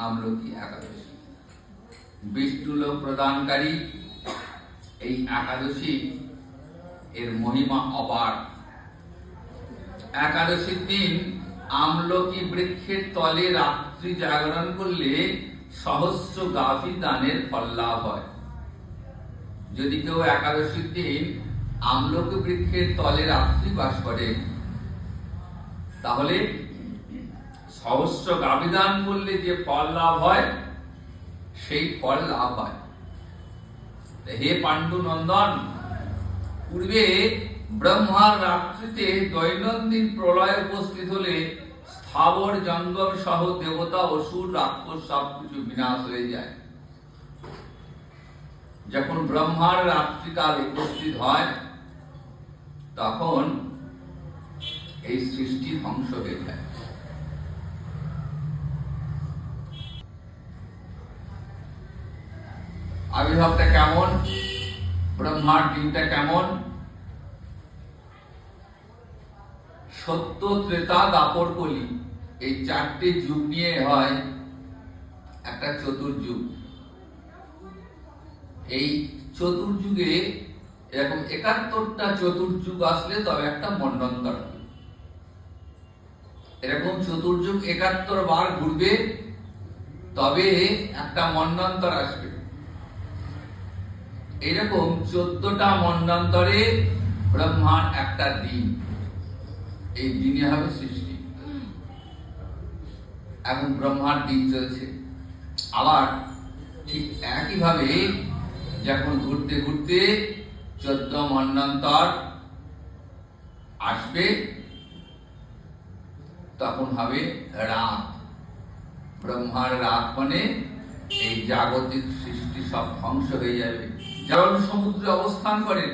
আমলকি একাদশী। বিষ্ণুলোক প্রদানকারী এই একাদশী এর মহিমা অপার। একাদশীর দিন আমলকি বৃক্ষের তলে রাত্রি জাগরণ করলে সহস্র গাভী দানের ফল লাভ হয়। যদি কেউ একাদশীর দিন আমলকি বৃক্ষের তলে রাত্রি বাস করে, তাহলে সহস্র গাভী দান করলে যে ফল লাভ হয় সেই ফল লাভ হয়। হে পাণ্ডু নন্দন, পূর্বে ব্রহ্মার রাত্রিতে দৈনন্দিন প্রলয় উপস্থিত হলে স্থাবর জঙ্গম সহ দেবতা, অসুর, রাক্ষস সবকিছু বিনাশ হয়ে যায়। যখন ব্রহ্মার রাত্রিকাল উপস্থিত হয় তখন এই সৃষ্টি ধ্বংস হয়ে যায়। আবির্ভাবটা কেমন, ব্রহ্মার দিনটা কেমন? সত্য, ত্রেতা, দাপর, কলি, এই চারটি যুগ নিয়ে হয় একটা চতুর্যুগ। এই চতুর্যুগে এরকম ৭১টা চতুর্যুগ আসলে তবে একটা মন্বন্তর। এরকম চতুর্যুগ ৭১ বার ঘুরবে তবে একটা মন্বন্তর আসবে। এরকম 14টা মন্বন্তরে ব্রহ্মার একটা দিন, এই দিনে হবে সৃষ্টি। এখন ব্রহ্মার দিন চলছে। আবার ঠিক একইভাবে যখন ঘুরতে ঘুরতে 14 মন্বন্তর আসবে তখন হবে রাত। ব্রহ্মার রাত মানে এই জাগতিক সৃষ্টি সব ধ্বংস হয়ে যাবে। যেমন সমুদ্রে অবস্থান করেন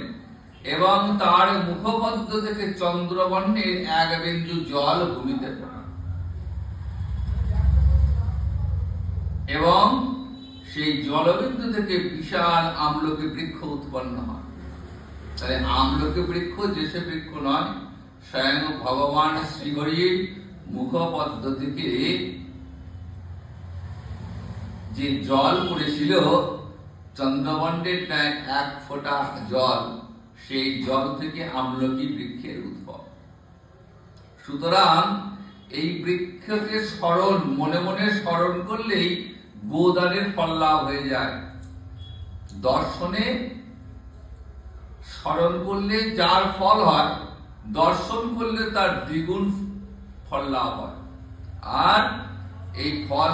এবং তার মুখপদ্ম থেকে চন্দ্রবর্ণের এক বিন্দু জল ভূমিতে পড়ে এবং সেই জলবিন্দু থেকে বিশাল আমলকি বৃক্ষ উৎপন্ন হয়। তাহলে আমলকি বৃক্ষ যে সে বৃক্ষ নয়, স্বয়ং ভগবান শ্রীহরির মুখপদ্ম থেকে যে জল পড়েছিল, চন্দ্রবর্ণের প্রায় 1 ফোঁটা জল, সেই জল থেকে আমলকি বৃক্ষের উদ্ভব। সুতরাং এই বৃক্ষকে স্মরণ, মনে মনে স্মরণ করলেই গোদানের ফল লাভ হয়ে যায়। দর্শনে স্মরণ করলে যার ফল হয়, দর্শন করলে তার দ্বিগুণ ফল লাভ হয়। আর এই ফল